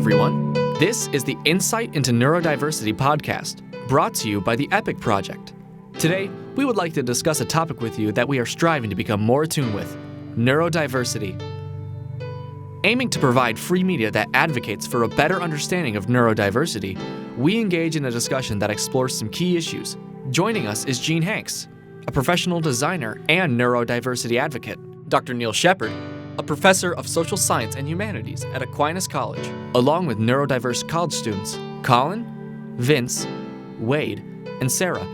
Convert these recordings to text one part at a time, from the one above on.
everyone. This is the Insight Into Neurodiversity podcast, brought to you by the EPIC Project. Today, we would like to discuss a topic with you that we are striving to become more attuned with: neurodiversity. Aiming to provide free media that advocates for a better understanding of neurodiversity, we engage in a discussion that explores some key issues. Joining us is Gene Hanks, a professional designer and neurodiversity advocate; Dr. Neil Shepard, a professor of social science and humanities at Aquinas College, along with neurodiverse college students Colin, Vince, Wade, and Sarah.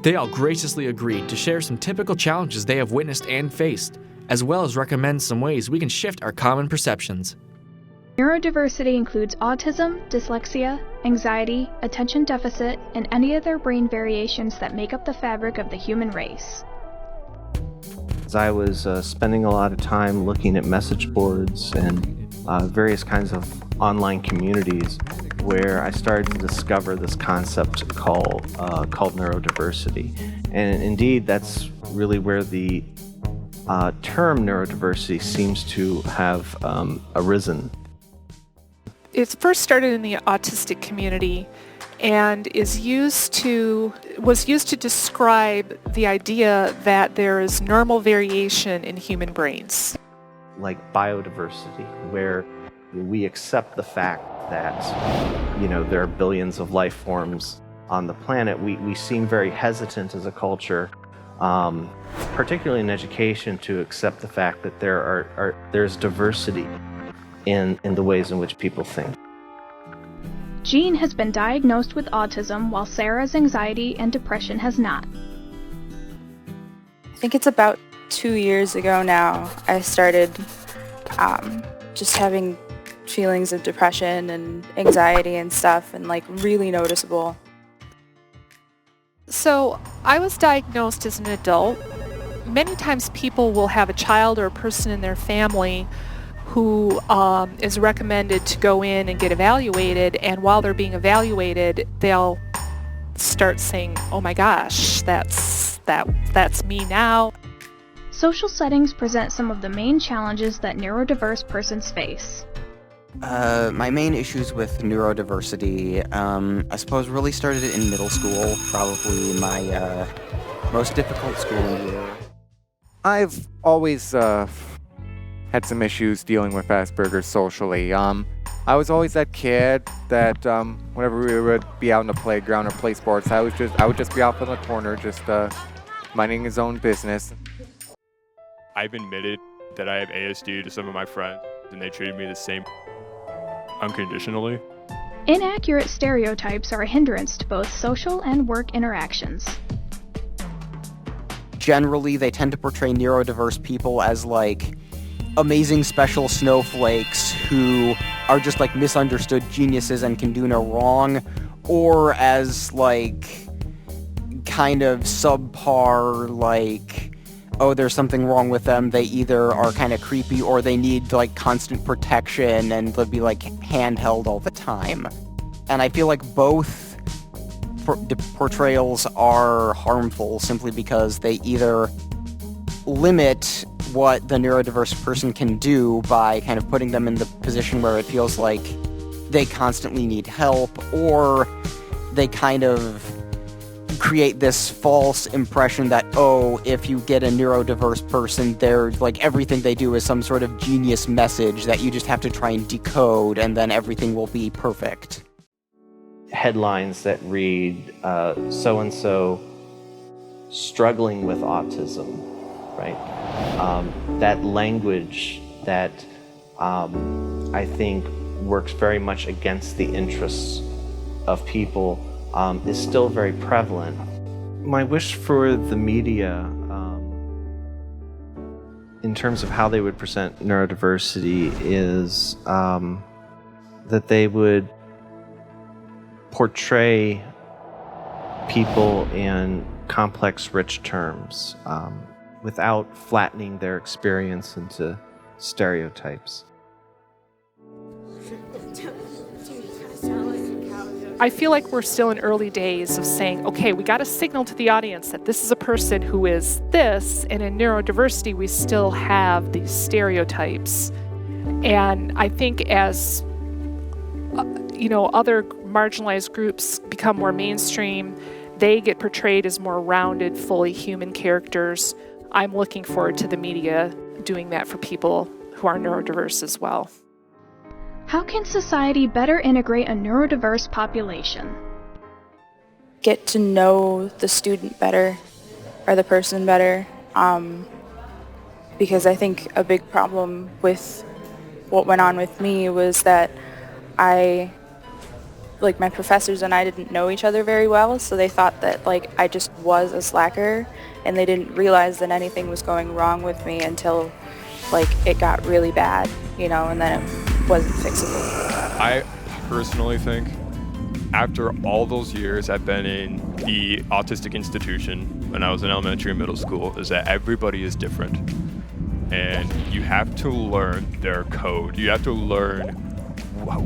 They all graciously agreed to share some typical challenges they have witnessed and faced, as well as recommend some ways we can shift our common perceptions. Neurodiversity includes autism, dyslexia, anxiety, attention deficit, and any other brain variations that make up the fabric of the human race. As I was spending a lot of time looking at message boards and various kinds of online communities, where I started to discover this concept called neurodiversity. And indeed, that's really where the term neurodiversity seems to have arisen. It first started in the autistic community and was used to describe the idea that there is normal variation in human brains. Like biodiversity, where we accept the fact that, there are billions of life forms on the planet. We seem very hesitant as a culture, particularly in education, to accept the fact that there's diversity in the ways in which people think. Gene has been diagnosed with autism, while Sarah's anxiety and depression has not. I think it's about 2 years ago now, I started just having feelings of depression and anxiety and stuff, and really noticeable. So I was diagnosed as an adult. Many times people will have a child or a person in their family who is recommended to go in and get evaluated, and while they're being evaluated, they'll start saying, "Oh my gosh, that's me now." Social settings present some of the main challenges that neurodiverse persons face. My main issues with neurodiversity, I suppose, really started in middle school, probably my most difficult schooling year. I've always had some issues dealing with Asperger's socially. I was always that kid that whenever we would be out in the playground or play sports, I would just be out in the corner, just minding his own business. I've admitted that I have ASD to some of my friends, and they treated me the same unconditionally. Inaccurate stereotypes are a hindrance to both social and work interactions. Generally, they tend to portray neurodiverse people as amazing special snowflakes who are just misunderstood geniuses and can do no wrong, or as kind of subpar, oh, there's something wrong with them. They either are kind of creepy or they need constant protection and they'll be handheld all the time. And I feel like both portrayals are harmful simply because they either limit what the neurodiverse person can do by kind of putting them in the position where it feels like they constantly need help, or they kind of create this false impression that, oh, if you get a neurodiverse person, they're everything they do is some sort of genius message that you just have to try and decode, and then everything will be perfect. Headlines that read, so-and-so struggling with autism, right? That language that I think works very much against the interests of people is still very prevalent. My wish for the media, in terms of how they would present neurodiversity, is that they would portray people in complex, rich terms, without flattening their experience into stereotypes. I feel like we're still in early days of saying, okay, we got to signal to the audience that this is a person who is this, and in neurodiversity we still have these stereotypes. And I think as other marginalized groups become more mainstream, they get portrayed as more rounded, fully human characters. I'm looking forward to the media doing that for people who are neurodiverse as well. How can society better integrate a neurodiverse population? Get to know the student better, or the person better, because I think a big problem with what went on with me was that my professors and I didn't know each other very well, so they thought that I just was a slacker, and they didn't realize that anything was going wrong with me until it got really bad, and then it wasn't fixable. I personally think after all those years I've been in the autistic institution when I was in elementary and middle school, is that everybody is different. And you have to learn their code. You have to learn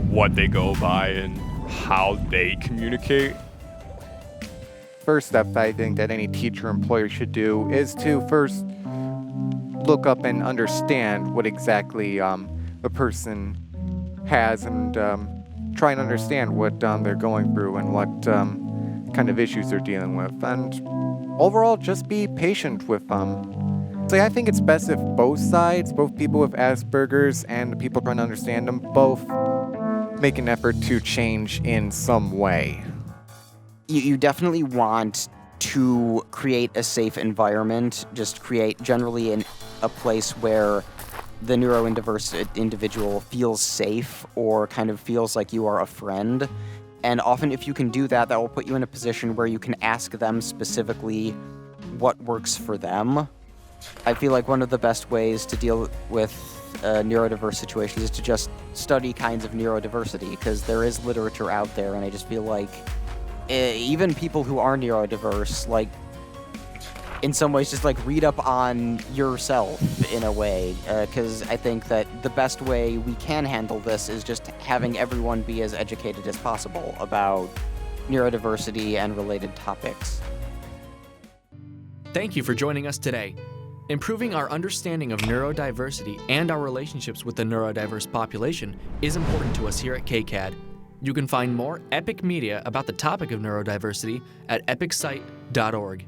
what they go by and how they communicate. First step I think that any teacher or employer should do is to first look up and understand what exactly the person has, and try and understand what they're going through and what kind of issues they're dealing with. And overall, just be patient with them. So I think it's best if both sides, both people with Asperger's and the people trying to understand them, both make an effort to change in some way. You definitely want to create a safe environment, just create generally a place where the neurodiverse individual feels safe or kind of feels like you are a friend. And often if you can do that, that will put you in a position where you can ask them specifically what works for them. I feel like one of the best ways to deal with neurodiverse situations is to just study kinds of neurodiversity, because there is literature out there, and I just feel like even people who are neurodiverse, in some ways just read up on yourself in a way, because I think that the best way we can handle this is just having everyone be as educated as possible about neurodiversity and related topics. Thank you for joining us today. Improving our understanding of neurodiversity and our relationships with the neurodiverse population is important to us here at KCAD. You can find more epic media about the topic of neurodiversity at epicsite.org.